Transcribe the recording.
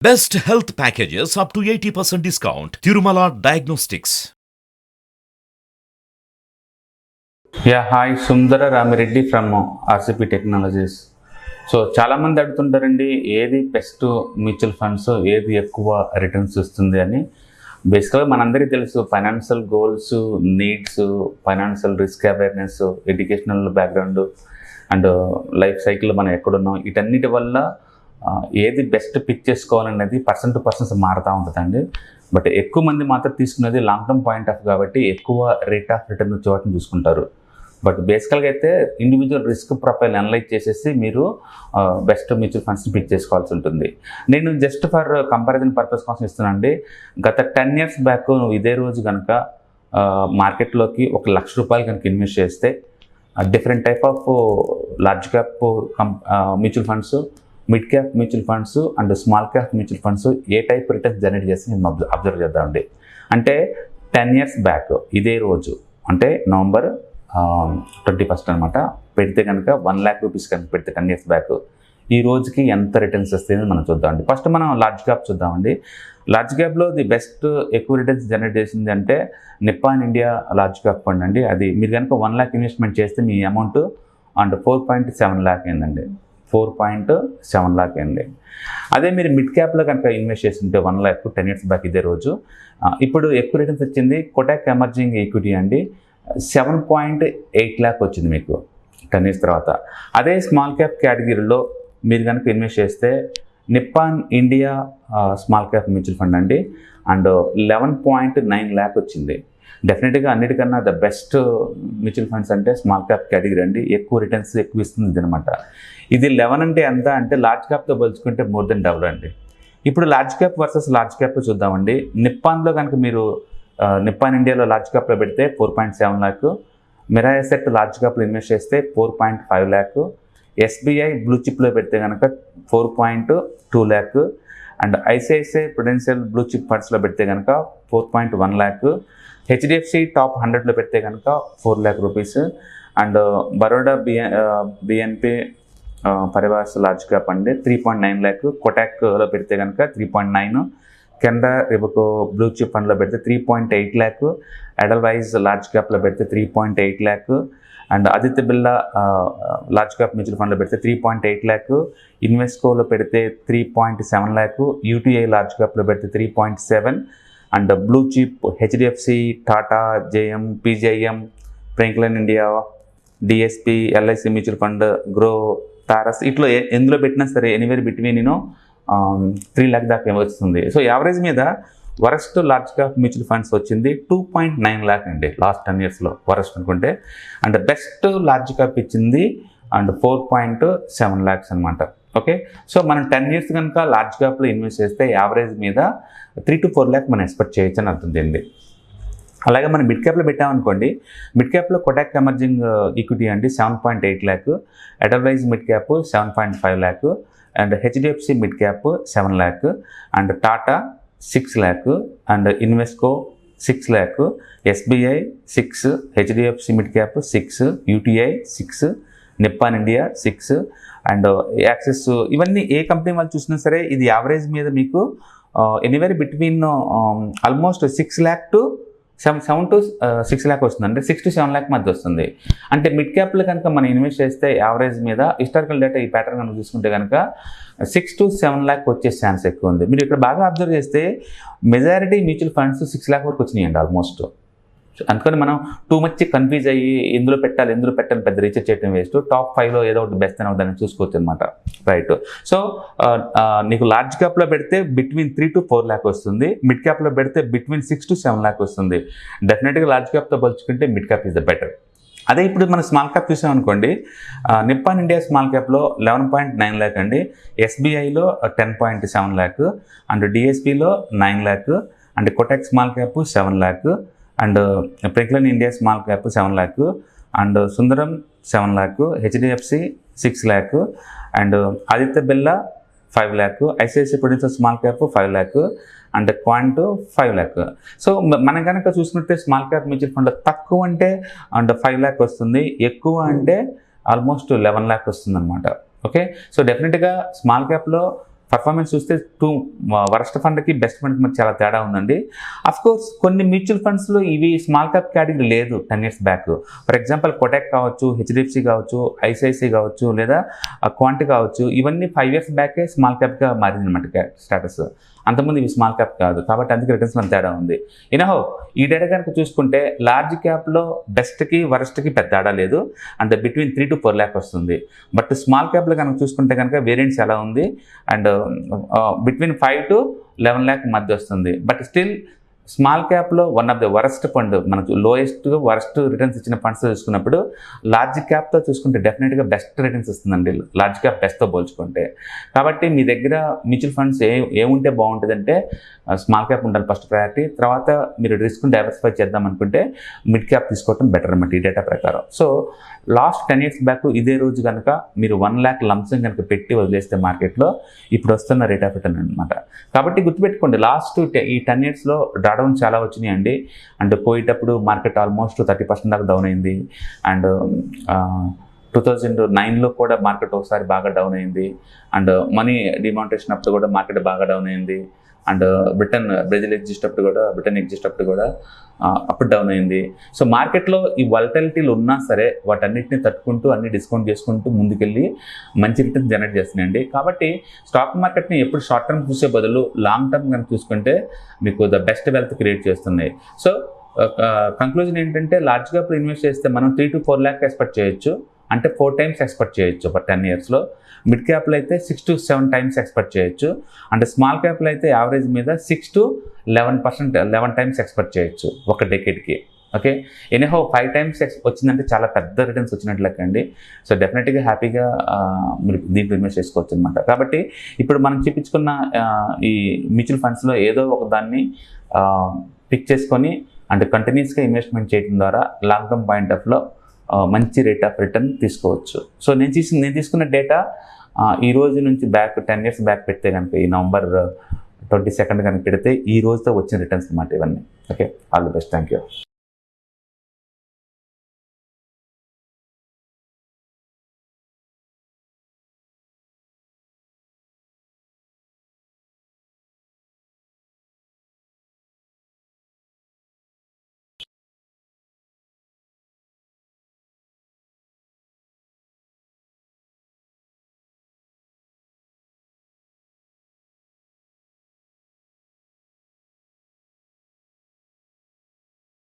Best health packages up to 80% discount. Tirumala Diagnostics. Hi Sundara Ramireddy from RCP technologies. చాలా మంది అడుగుతుంటారండి, ఏది best mutual funds, ఏది ఎక్కువ returns ఇస్తుంది అని. బేసిక్గా మనందరికీ తెలుసు, financial goals, needs, financial risk awareness, educational background and life cycle మనం ఎక్కడున్నాం, వీటన్నిటి వల్ల ఏది బెస్ట్ పిక్ చేసుకోవాలనేది పర్సన్ టు పర్సన్స్ మారుతూ ఉంటుందండి. బట్ ఎక్కువ మంది మాత్రం తీసుకునేది లాంగ్ టర్మ్ పాయింట్ ఆఫ్ కాబట్టి ఎక్కువ రేట్ ఆఫ్ రిటర్న్ చోటని చూసుకుంటారు. బట్ బేసికల్గా అయితే ఇండివిజువల్ రిస్క్ ప్రొఫైల్ అనలైజ్ చేసేసి మీరు బెస్ట్ మ్యూచువల్ ఫండ్స్ని పిక్ చేసుకోవాల్సి ఉంటుంది. నేను జస్ట్ ఫర్ కంపారిజన్ పర్పస్ కోసం ఇస్తున్నానండి. గత 10 years బ్యాక్ నువ్వు ఇదే రోజు కనుక మార్కెట్లోకి ₹1,00,000 కనుక ఇన్వెస్ట్ చేస్తే different type of large cap mutual funds, mid cap mutual funds and small cap mutual funds A type returns generate చేస్తే నేను అబ్జర్వ్ చేద్దామండి. అంటే 10 years బ్యాక్ ఇదే రోజు, అంటే November 21st అనమాట, పెడితే కనుక ₹1,00,000 కనుక పెడితే 10 years బ్యాక్ ఈ రోజుకి ఎంత రిటర్న్స్ వస్తాయని మనం చూద్దామండి. ఫస్ట్ మనం లార్జ్ క్యాప్ చూద్దామండి. లార్జ్ క్యాప్లో ది బెస్ట్ ఎక్కువ రిటర్న్స్ జనరేట్ చేసింది అంటే Nippon India large cap fund అండి. అది మీరు కనుక 1,00,000 ఇన్వెస్ట్మెంట్ చేస్తే మీ అమౌంట్ అండ్ 4.7 lakh అయిందండి. 4.7 lakh అయింది. అదే మీరు మిడ్ క్యాప్లో కనుక ఇన్వెస్ట్ చేస్తుంటే 1,00,000 10 years బ్యాక్ ఇదే రోజు, ఇప్పుడు ఎక్కువ రిటర్న్స్ వచ్చింది కోటాక్ ఎమర్జింగ్ ఈక్విటీ అండి. 7.8 lakh వచ్చింది మీకు 10 years తర్వాత. అదే స్మాల్ క్యాప్ కేటగిరీలో మీరు కనుక ఇన్వెస్ట్ చేస్తే Nippon India small cap mutual fund అండి, అండ్ 11.9 lakh వచ్చింది. డెఫినెట్గా అన్నిటికన్నా ద బెస్ట్ మ్యూచువల్ ఫండ్స్ అంటే స్మాల్ క్యాప్ కేటగిరీ అండి. ఎక్కువ రిటర్న్స్ ఎక్కువ ఇస్తుంది అనమాట. ఇది 11 అంటే ఎంత అంటే లార్జ్ క్యాప్తో పోల్చుకుంటే మోర్ దెన్ డబుల్ అండి. ఇప్పుడు large cap versus large cap చూద్దామండి. నిప్పాన్లో కనుక మీరు నిప్పాన్ ఇండియాలో లార్జ్ క్యాప్లో పెడితే 4.7 lakh, మిరా ఎసెట్ లార్జ్ క్యాప్లో ఇన్వెస్ట్ చేస్తే 4.5 lakh, ఎస్బీఐ బ్లూ చిప్లో పెడితే కనుక 4.2 lakh, and ICICI Prudential blue chip ఫండ్స్లో పెడితే కనుక 4.1 lakh, హెచ్డిఎఫ్సి టాప్ 100లో పెడితే కనుక ₹4 lakh, and Baroda BNP Paribas large cap అండి 3.9 lakh, కోటాక్లో పెడితే కనుక 3.9, కెనరా రిబకో బ్లూ చిప్ ఫండ్లో పెడితే 3.8 lakh, ఎడల్వైజ్ లార్జ్ క్యాప్లో పెడితే 3.8 lakh, and Aditya Birla large cap mutual ఫండ్లో పెడితే 3.8 lakh, ఇన్వెస్కోలో పెడితే 3.7 lakh, యూటీఐ లార్జ్ క్యాప్లో పెడితే 3.7, and blue chip HDFC, Tata, JM, PGIM, Franklin India, DSP, LIC mutual fund, Groww, Taurus, ఇట్లా ఎందులో పెట్టినా సరే ఎనీవేర్ బిట్వీన్ 3 lakh దాకా వస్తుంది. సో యావరేజ్ మీద worst large cap mutual funds వచ్చింది 2.9 lakh అండి లాస్ట్ 10 yearsలో వరస్ట్ అనుకుంటే. అండ్ బెస్ట్ లార్జ్ క్యాప్ ఇచ్చింది అండ్ 4.7 lakhs అనమాట. ఓకే, సో మనం 10 years కనుక లార్జ్ క్యాప్లో ఇన్వెస్ట్ చేస్తే యావరేజ్ మీద 3 to 4 lakh మనం ఎక్స్పెక్ట్ చేయొచ్చు అని అర్థం చేయండి. అలాగే మనం మిడ్ క్యాప్లో పెట్టామనుకోండి, మిడ్ క్యాప్లో కోటాక్ ఎమర్జింగ్ ఈక్విటీ అండి 7.8 lakh, ఎడల్వైజ్ mid cap 7.5 lakh, and HDFC mid cap 7 lakh, and Tata 6 lakh, and Invesco 6 lakh, SBI 6, HDFC mid cap 6, UTI 6, Nippon India 6, and axis. ఇవన్నీ ఏ కంపెనీ వాళ్ళు చూసినా సరే ఇది యావరేజ్ మీద మీకు anywhere between almost 6 lakh to 7 to 6 lakh వస్తుంది. అంటే 6 to 7 lakh మధ్య వస్తుంది. అంటే మిడ్ క్యాప్లో కనుక మనం ఇన్వెస్ట్ చేస్తే యావరేజ్ మీద హిస్టారికల్ డేటా ఈ ప్యాటర్న్ కనుక చూసుకుంటే కనుక 6 to 7 lakh వచ్చే ఛాన్స్ ఎక్కువ ఉంది. మీరు ఇక్కడ బాగా అబ్జర్వ్ చేస్తే మెజారిటీ మ్యూచువల్ ఫండ్స్ 6 lakh వరకు వచ్చినాయండి ఆల్మోస్ట్. అందుకని మనం టూ మచ్ కన్ఫ్యూజ్ అయ్యి ఎందులో పెట్టాలి పెద్ద రీసెర్చ్ చేయడం వేస్ట్. టాప్ 5లో ఏదో ఒకటి బెస్ట్ అని దాన్ని చూసుకోవచ్చు అనమాట. రైట్, సో నీకు లార్జ్ క్యాప్లో పెడితే బిట్వీన్ 3 to 4 lakh వస్తుంది, మిడ్ క్యాప్లో పెడితే బిట్వీన్ 6 to 7 lakh వస్తుంది. డెఫినెట్గా లార్జ్ క్యాప్తో పోల్చుకుంటే mid cap is the better. అదే ఇప్పుడు మనం స్మాల్ క్యాప్ చూసామనుకోండి, నిప్పాన్ ఇండియా స్మాల్ క్యాప్లో 11.9 lakh అండి, ఎస్బీఐలో 10.7 lakh, అండ్ డిఎస్పిలో 9 lakh, and Kotak small cap 7 lakh, and Franklin India small cap 7 lakh, and Sundaram 7 lakh, HDFC 6 lakh, and Aditya Birla 5 lakh, ICICI Prudential small cap 5 lakh, and Quant 5 lakh. So మనం కనుక చూసుకుంటే small cap mutual fund తక్కువ అంటే and 5 lakh వస్తుంది, ఎక్కువ అంటే almost 11 lakh వస్తుంది అనమాట. ఓకే, సో డెఫినెట్గా స్మాల్ క్యాప్లో పర్ఫార్మెన్స్ చూస్తే వరస్ట్ ఫండ్కి బెస్ట్ ఫండ్కి మనకి చాలా తేడా ఉందండి. కోర్స్ కొన్ని మ్యూచువల్ ఫండ్స్లో ఇవి స్మాల్ క్యాప్ కేటగిరీ లేదు 10 years back. For example Kotak కావచ్చు, హెచ్డిఎఫ్సి కావచ్చు, ఐసిఐసి కావచ్చు, లేదా క్వాంటి కావచ్చు, ఇవన్నీ 5 years బ్యాకే స్మాల్ క్యాప్గా మారింది అనమాట స్టేటస్. అంతకుముందు ఇవి స్మాల్ క్యాప్ కాదు, కాబట్టి అందుకే రిటర్న్స్లో తేడా ఉంది. ఇనహో ఈ డేటా కనుక చూసుకుంటే లార్జ్ క్యాప్లో బెస్ట్కి వరస్ట్కి పెద్ద తేడా లేదు, అండ్ బిట్వీన్ 3 to 4 lakh వస్తుంది. బట్ స్మాల్ క్యాప్లో కనుక చూసుకుంటే కనుక వేరియంట్స్ ఎలా ఉంది, అండ్ బిట్వీన్ 5 to 11 lakh మధ్య వస్తుంది. బట్ స్టిల్ స్మాల్ క్యాప్లో one of the worst fund, మనకు వరస్ట్ రిటర్న్స్ ఇచ్చిన ఫండ్స్ చూసుకున్నప్పుడు లార్జ్ క్యాప్తో చూసుకుంటే డెఫినెట్గా బెస్ట్ రిటర్న్స్ ఇస్తుందండి లార్జ్ క్యాప్ బెస్ట్తో పోల్చుకుంటే. కాబట్టి మీ దగ్గర మ్యూచువల్ ఫండ్స్ ఏముంటే బాగుంటుందంటే స్మాల్ క్యాప్ ఉండాలి ఫస్ట్ ప్రయారిటీ. తర్వాత మీరు రిస్క్ డైవర్సిఫై చేద్దాం అనుకుంటే మిడ్ క్యాప్ తీసుకోవడం బెటర్ అన్నమాట ఈ డేటా ప్రకారం. సో లాస్ట్ 10 years బ్యాక్ ఇదే రోజు కనుక మీరు 1 lakh లంసం కనుక పెట్టి వదిలేస్తే మార్కెట్లో ఇప్పుడు వస్తున్న రేట్ ఆఫ్ రిటర్న్ అనమాట. కాబట్టి గుర్తుపెట్టుకోండి, లాస్ట్ ఈ 10 yearsలో డ్రాడౌన్ చాలా వచ్చినాయి అండి. అండ్ పోయేటప్పుడు మార్కెట్ ఆల్మోస్ట్ 30% దాకా డౌన్ అయింది. అండ్ 2009లో కూడా మార్కెట్ ఒకసారి బాగా డౌన్ అయింది. అండ్ మనీ డిమానిటేషన్ అప్పుడు కూడా మార్కెట్ బాగా డౌన్ అయింది. అండ్ బ్రెజిల్ ఎగ్జిస్ట్ అప్పుడు కూడా అప్ డౌన్ అయింది. సో మార్కెట్లో ఈ వాలటిలిటీలు ఉన్నా సరే వాటన్నిటిని తట్టుకుంటూ అన్ని డిస్కౌంట్ చేసుకుంటూ ముందుకెళ్ళి మంచి రిటర్న్ జనరేట్ చేస్తున్నాయండి. కాబట్టి స్టాక్ మార్కెట్ని ఎప్పుడు షార్ట్ టర్మ్ చూసే బదులు లాంగ్ టర్మ్ కనుక చూసుకుంటే మీకు ద బెస్ట్ వెల్త్ క్రియేట్ చేస్తున్నాయి. సో కంక్లూజన్ ఏంటంటే లార్జ్ క్యాప్లో ఇన్వెస్ట్ చేస్తే మనం 3 to 4 lakh ఎక్స్పెక్ట్ చేయొచ్చు, అంటే 4 times ఎక్స్పెక్ట్ చేయొచ్చు ఫర్ 10 yearsలో. మిడ్ క్యాప్లో అయితే 6 to 7 times ఎక్స్పెక్ట్ చేయొచ్చు. అంటే స్మాల్ క్యాప్లో అయితే యావరేజ్ మీద 6 to 11 times ఎక్స్పెక్ట్ చేయొచ్చు ఒక డెకేడ్కి. ఓకే, ఎనీహౌ 5 times వచ్చిందంటే చాలా పెద్ద రిటర్న్స్ వచ్చినట్లు లెక్కండి. సో డెఫినెట్గా హ్యాపీగా మీరు దీంట్లో ఇన్వెస్ట్ చేసుకోవచ్చు అనమాట. కాబట్టి ఇప్పుడు మనం చూపించుకున్న ఈ మ్యూచువల్ ఫండ్స్లో ఏదో ఒక దాన్ని పిక్ చేసుకొని అంటే కంటిన్యూస్గా ఇన్వెస్ట్మెంట్ చేయడం ద్వారా లాంగ్ టర్మ్ పాయింట్ ఆఫ్లో మంచి రేట్ ఆఫ్ రిటర్న్ తీసుకోవచ్చు. సో నేను తీసుకున్న డేటా ఈ రోజు నుంచి 10 years బ్యాక్ పెడితే కనుక ఈ November 22 కనుక పెడితే ఈ రోజుతో వచ్చిన రిటర్న్స్ అన్నమాట ఇవన్నీ. Okay, all the best, thank you.